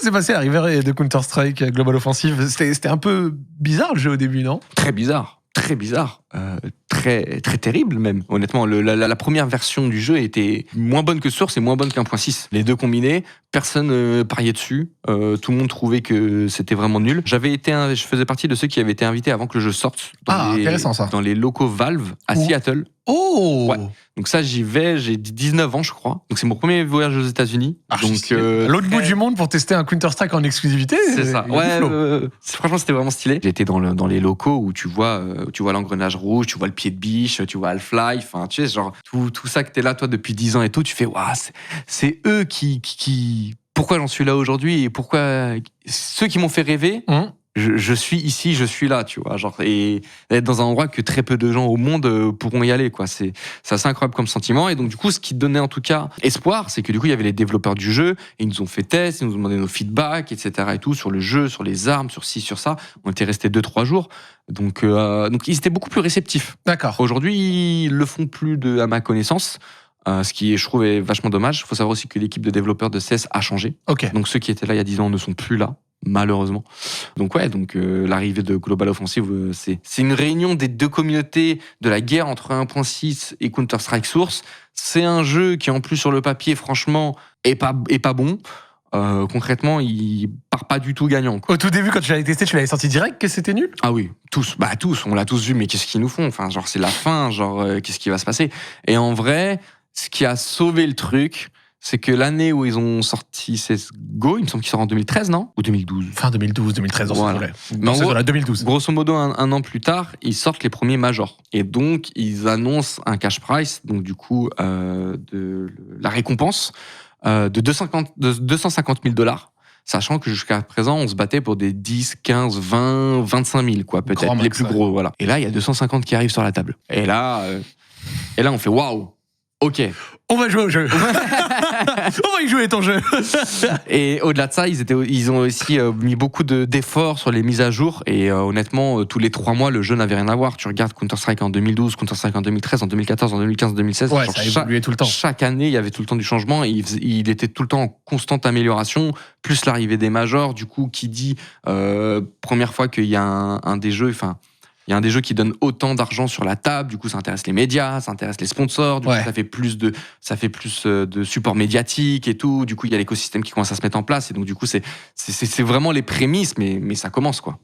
s'est passé l'arrivée de Counter-Strike Global Offensive? C'était un peu bizarre le jeu au début, non? Très bizarre. Très bizarre, très terrible même. Honnêtement, la première version du jeu était moins bonne que Source et moins bonne qu'1.6. Les deux combinés, personne pariait dessus. Tout le monde trouvait que c'était vraiment nul. Je faisais partie de ceux qui avaient été invités avant que le jeu sorte intéressant ça. dans les locaux Valve à Seattle. Oh ouais. Donc ça, j'y vais, j'ai 19 ans, je crois. Donc c'est mon premier voyage aux États-Unis. Donc à l'autre bout du monde pour tester un Counter-Strike en exclusivité. C'est ça. Ouais, franchement, c'était vraiment stylé. J'étais dans les locaux où tu vois l'engrenage rouge, tu vois le pied de biche, tu vois Half-Life. Enfin, tu sais, genre tout ça que t'es là toi depuis 10 ans et tout, tu fais waouh, c'est eux qui. Pourquoi j'en suis là aujourd'hui et pourquoi ceux qui m'ont fait rêver. Je suis ici, je suis là, tu vois, genre, et être dans un endroit que très peu de gens au monde pourront y aller, quoi. C'est assez incroyable comme sentiment. Et donc, du coup, ce qui donnait en tout cas espoir, c'est que du coup, il y avait les développeurs du jeu, et ils nous ont fait test, ils nous ont demandé nos feedbacks, etc. et tout, sur le jeu, sur les armes, sur ci, sur ça. On était restés 2-3 jours. Donc, ils étaient beaucoup plus réceptifs. D'accord. Aujourd'hui, ils le font plus à ma connaissance. Ce qui, je trouve, est vachement dommage. Il faut savoir aussi que l'équipe de développeurs de CS a changé. Okay. Donc, ceux qui étaient là il y a 10 ans ne sont plus là. Malheureusement. Donc l'arrivée de Global Offensive, c'est une réunion des deux communautés de la guerre entre 1.6 et Counter-Strike Source. C'est un jeu qui, en plus, sur le papier, franchement, est pas bon. Concrètement, il part pas du tout gagnant, quoi. Au tout début, quand tu l'avais testé, tu l'avais senti direct que c'était nul? Ah oui, tous, on l'a tous vu, mais qu'est-ce qu'ils nous font? Enfin, genre, c'est la fin, genre, qu'est-ce qui va se passer? Et en vrai, ce qui a sauvé le truc, c'est que l'année où ils ont sorti CSGO, il me semble qu'il sort en 2013, non? Ou 2012? Fin 2012, 2013, dans voilà. ce là 2012. Grosso modo, un an plus tard, ils sortent les premiers majors. Et donc, ils annoncent un cash price, donc du coup, de la récompense, de 250 000 $. Sachant que jusqu'à présent, on se battait pour des 10, 15, 20, 25 000, quoi, peut-être, les plus gros, voilà. Et là, il y a 250 qui arrivent sur la table. Et là, on fait waouh! Ok. On va jouer au jeu. On va y jouer ton jeu. Et au-delà de ça, ils ont aussi mis beaucoup d'efforts sur les mises à jour. Et honnêtement, tous les 3 mois, le jeu n'avait rien à voir. Tu regardes Counter-Strike en 2012, Counter-Strike en 2013, en 2014, en 2015, en 2016. Ouais, ça a évolué tout le temps. Chaque année, il y avait tout le temps du changement. Et il était tout le temps en constante amélioration. Plus l'arrivée des majors, du coup, qui dit première fois qu'il y a un des jeux... Il y a un des jeux qui donne autant d'argent sur la table, du coup ça intéresse les médias, ça intéresse les sponsors, du coup ça fait plus de support médiatique et tout, du coup il y a l'écosystème qui commence à se mettre en place et donc du coup c'est vraiment les prémices mais ça commence, quoi.